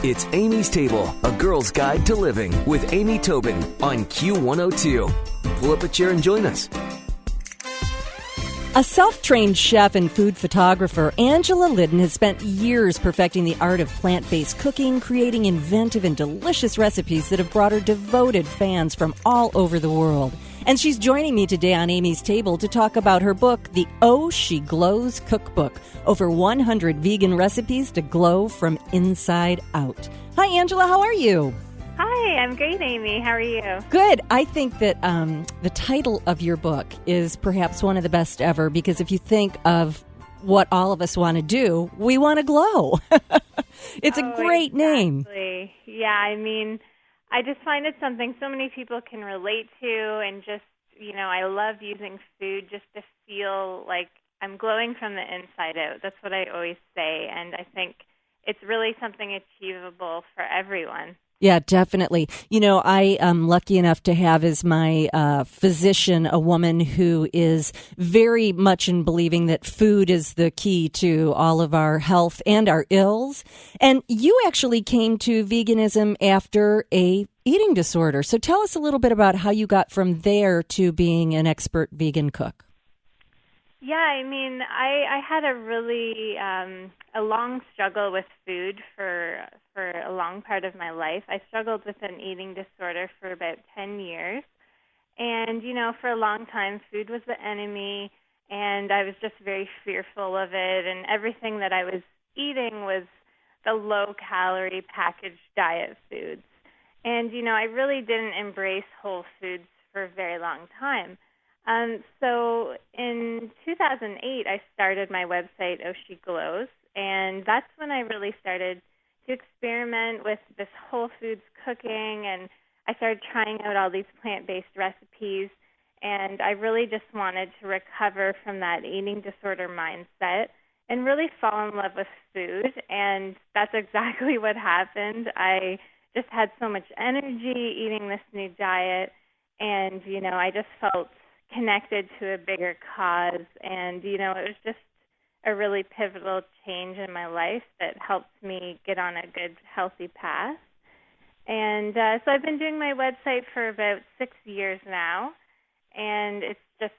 It's Amy's Table, a girl's guide to living with Amy Tobin on Q102. Pull up a chair and join us. A self-trained chef and food photographer, Angela Liddon has spent years perfecting the art of plant-based cooking, creating inventive and delicious recipes that have brought her devoted fans from all over the world. And she's joining me today on Amy's Table to talk about her book, The Oh She Glows Cookbook, over 100 vegan recipes to glow from inside out. Hi, Angela. How are you? Hi, I'm great, Amy. How are you? Good. I think that the title of your book is perhaps one of the best ever, because if you think of what all of us want to do, we want to glow. It's a great name. Yeah, I mean, I just find it something so many people can relate to, and just, I love using food just to feel like I'm glowing from the inside out. That's what I always say, and I think it's really something achievable for everyone. Yeah, definitely. I am lucky enough to have as my physician a woman who is very much in believing that food is the key to all of our health and our ills. And you actually came to veganism after a eating disorder. So tell us a little bit about how you got from there to being an expert vegan cook. Yeah, I mean, I had a really a long struggle with food for a long part of my life. I struggled with an eating disorder for about 10 years. And, for a long time, food was the enemy, and I was just very fearful of it. And everything that I was eating was the low-calorie packaged diet foods. And, I really didn't embrace whole foods for a very long time. So in 2008, I started my website, Oh She Glows, and that's when I really started to experiment with this whole foods cooking, and I started trying out all these plant-based recipes, and I really just wanted to recover from that eating disorder mindset and really fall in love with food, and that's exactly what happened. I just had so much energy eating this new diet, and, I just felt connected to a bigger cause, and it was just a really pivotal change in my life that helped me get on a good, healthy path. And so I've been doing my website for about 6 years now, and it's just,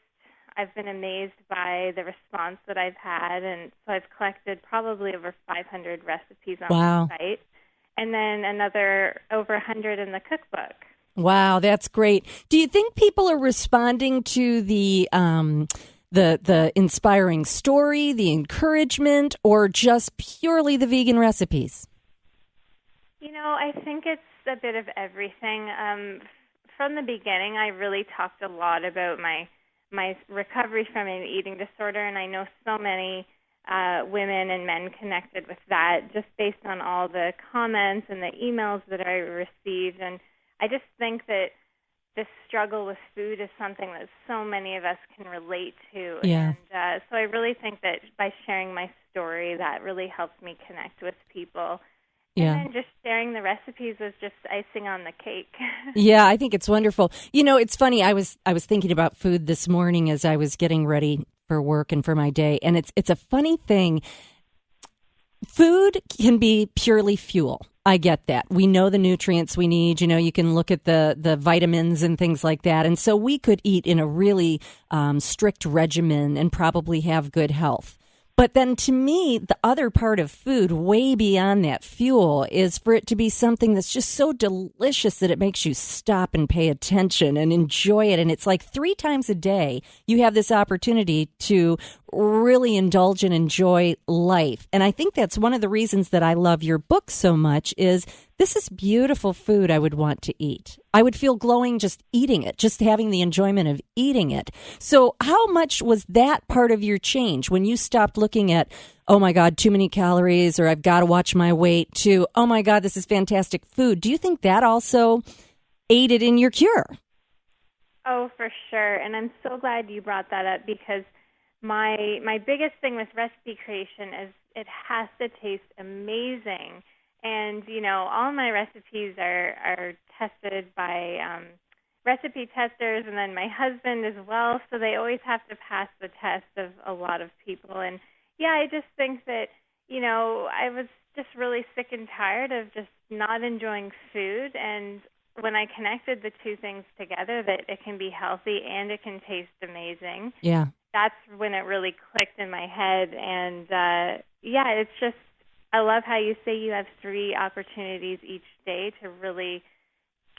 I've been amazed by the response that I've had, and so I've collected probably over 500 recipes on the site, and then another over 100 in the cookbook. Wow, that's great. Do you think people are responding to the inspiring story, the encouragement, or just purely the vegan recipes? I think it's a bit of everything. From the beginning, I really talked a lot about my recovery from an eating disorder, and I know so many women and men connected with that just based on all the comments and the emails that I received. And I just think that this struggle with food is something that so many of us can relate to. Yeah. And so I really think that by sharing my story, that really helps me connect with people. Yeah. And then just sharing the recipes was just icing on the cake. Yeah, I think it's wonderful. It's funny. I was thinking about food this morning as I was getting ready for work and for my day. And it's a funny thing. Food can be purely fuel. I get that. We know the nutrients we need. You can look at the vitamins and things like that. And so we could eat in a really strict regimen and probably have good health. But then to me, the other part of food, way beyond that fuel, is for it to be something that's just so delicious that it makes you stop and pay attention and enjoy it. And it's like 3 times a day you have this opportunity to really indulge and enjoy life. And I think that's one of the reasons that I love your book so much is this is beautiful food I would want to eat. I would feel glowing just eating it, just having the enjoyment of eating it. So how much was that part of your change when you stopped looking at, oh my God, too many calories, or I've got to watch my weight, to, oh my God, this is fantastic food? Do you think that also aided in your cure? Oh, for sure. And I'm so glad you brought that up, because my biggest thing with recipe creation is it has to taste amazing. And, all my recipes are tested by recipe testers, and then my husband as well, so they always have to pass the test of a lot of people. And, yeah, I just think that, I was just really sick and tired of just not enjoying food. And when I connected the two things together, that it can be healthy and it can taste amazing, Yeah. that's when it really clicked in my head. And it's just, I love how you say you have 3 opportunities each day to really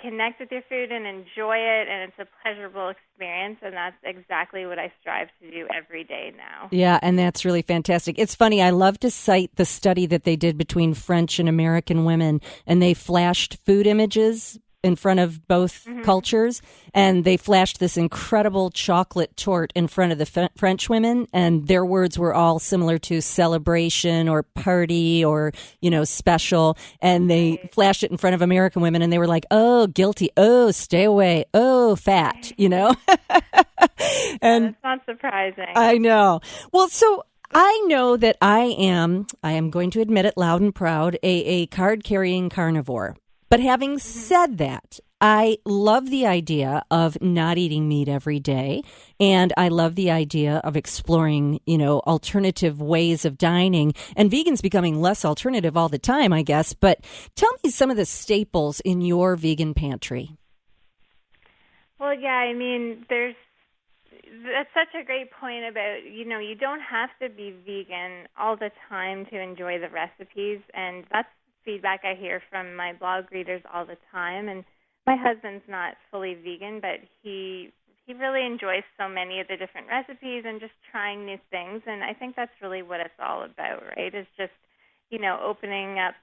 connect with your food and enjoy it, and it's a pleasurable experience, and that's exactly what I strive to do every day now. Yeah, and that's really fantastic. It's funny, I love to cite the study that they did between French and American women, and they flashed food images in front of both cultures, and they flashed this incredible chocolate torte in front of the French women, and their words were all similar to celebration or party or, special, and they flashed it in front of American women, and they were like, oh, guilty, oh, stay away, oh, fat, And that's not surprising. I know. Well, so I know that I am going to admit it loud and proud, a card-carrying carnivore. But having said that, I love the idea of not eating meat every day, and I love the idea of exploring, alternative ways of dining, and vegans becoming less alternative all the time, I guess. But tell me some of the staples in your vegan pantry. Well, yeah, that's such a great point about, you don't have to be vegan all the time to enjoy the recipes, and that's feedback I hear from my blog readers all the time. And my husband's not fully vegan, but he really enjoys so many of the different recipes and just trying new things. And I think that's really what it's all about, right? Is just, opening up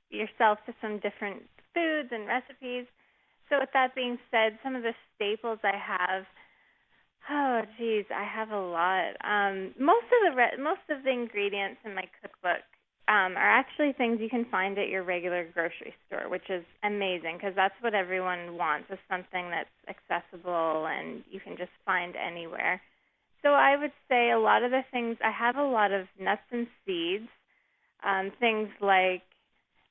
yourself to some different foods and recipes. So with that being said, some of the staples I have, I have a lot. Most of the ingredients in my cookbook are actually things you can find at your regular grocery store, which is amazing because that's what everyone wants, is something that's accessible and you can just find anywhere. So I would say a lot of the things, I have a lot of nuts and seeds, things like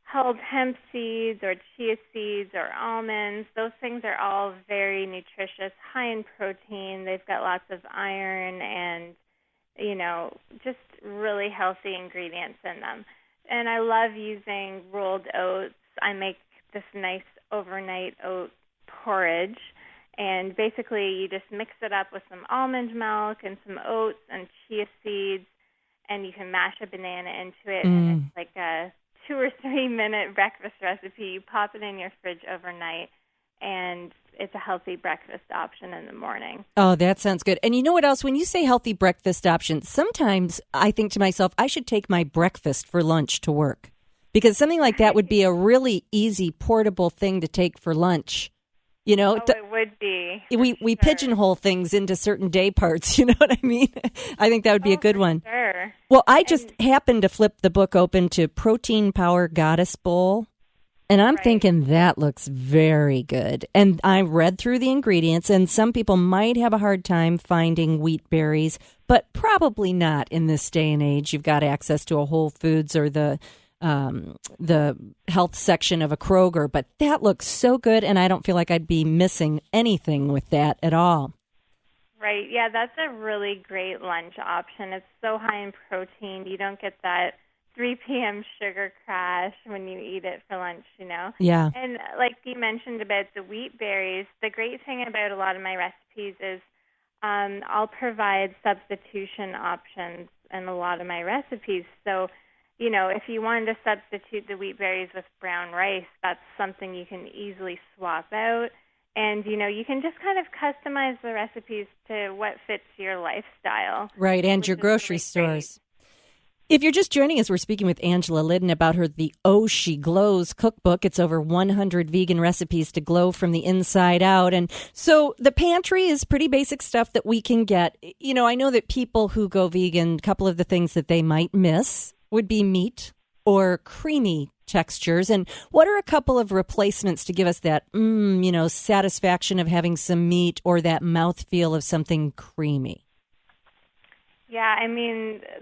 hulled hemp seeds or chia seeds or almonds. Those things are all very nutritious, high in protein. They've got lots of iron and just really healthy ingredients in them. And I love using rolled oats. I make this nice overnight oat porridge, and basically you just mix it up with some almond milk and some oats and chia seeds, and you can mash a banana into it, and it's like a 2 or 3 minute breakfast recipe. You pop it in your fridge overnight, and it's a healthy breakfast option in the morning. Oh, that sounds good. And you know what else? When you say healthy breakfast option, sometimes I think to myself, I should take my breakfast for lunch to work, because something like that would be a really easy, portable thing to take for lunch. It would be. We pigeonhole things into certain day parts. You know what I mean? I think that would be a good one. Sure. Well, I just happened to flip the book open to Protein Power Goddess Bowl. And I'm thinking that looks very good. And I read through the ingredients, and some people might have a hard time finding wheat berries, but probably not in this day and age. You've got access to a Whole Foods or the health section of a Kroger. But that looks so good, and I don't feel like I'd be missing anything with that at all. Right. Yeah, that's a really great lunch option. It's so high in protein. You don't get that 3 p.m. sugar crash when you eat it for lunch, Yeah. And like you mentioned about the wheat berries, the great thing about a lot of my recipes is I'll provide substitution options in a lot of my recipes. So, if you wanted to substitute the wheat berries with brown rice, that's something you can easily swap out. And, you can just kind of customize the recipes to what fits your lifestyle. Right, and your grocery stores. If you're just joining us, we're speaking with Angela Liddon about the Oh She Glows cookbook. It's over 100 vegan recipes to glow from the inside out. And so the pantry is pretty basic stuff that we can get. I know that people who go vegan, a couple of the things that they might miss would be meat or creamy textures. And what are a couple of replacements to give us that, satisfaction of having some meat or that mouthfeel of something creamy? Yeah,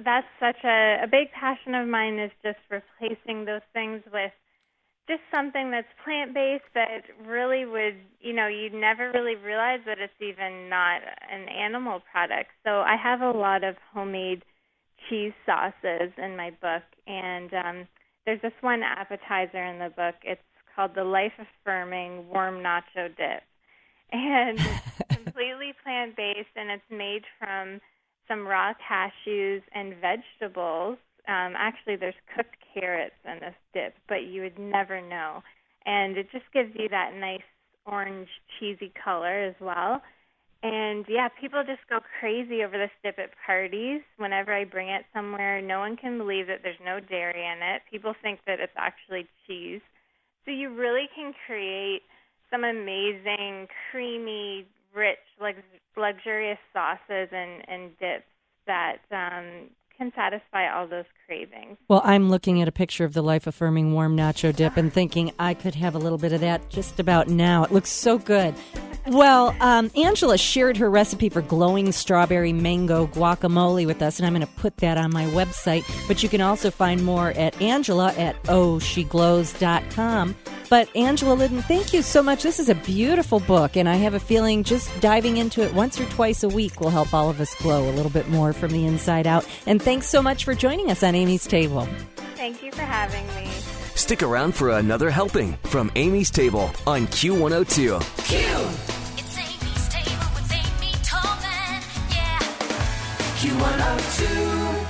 that's such a big passion of mine, is just replacing those things with just something that's plant-based that really would, you'd never really realize that it's even not an animal product. So I have a lot of homemade cheese sauces in my book, and there's this one appetizer in the book. It's called the Life Affirming Warm Nacho Dip. And it's completely plant-based, and it's made from some raw cashews and vegetables. Actually, there's cooked carrots in this dip, but you would never know. And it just gives you that nice orange cheesy color as well. And, yeah, people just go crazy over this dip at parties. Whenever I bring it somewhere, no one can believe that there's no dairy in it. People think that it's actually cheese. So you really can create some amazing, creamy, rich, luxurious sauces and dips that can satisfy all those cravings. Well, I'm looking at a picture of the Life Affirming Warm Nacho Dip and thinking I could have a little bit of that just about now. It looks so good. Well, Angela shared her recipe for glowing strawberry mango guacamole with us, and I'm going to put that on my website. But you can also find more at Angela at ohsheglows.com. But Angela Liddon, thank you so much. This is a beautiful book, and I have a feeling just diving into it once or twice a week will help all of us glow a little bit more from the inside out. And thanks so much for joining us on Amy's Table. Thank you for having me. Stick around for another helping from Amy's Table on Q102. Q! It's Amy's Table with Amy Tallman, yeah. Q102.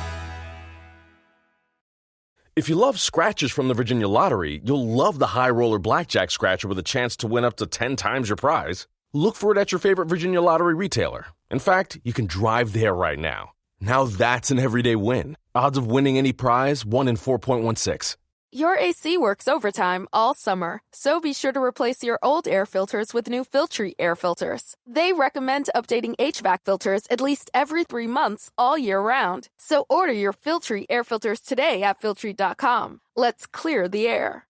If you love scratchers from the Virginia Lottery, you'll love the High Roller Blackjack Scratcher with a chance to win up to 10 times your prize. Look for it at your favorite Virginia Lottery retailer. In fact, you can drive there right now. Now that's an everyday win. Odds of winning any prize, 1 in 4.16. Your AC works overtime all summer, so be sure to replace your old air filters with new Filtry air filters. They recommend updating HVAC filters at least every 3 months all year round. So order your Filtry air filters today at Filtry.com. Let's clear the air.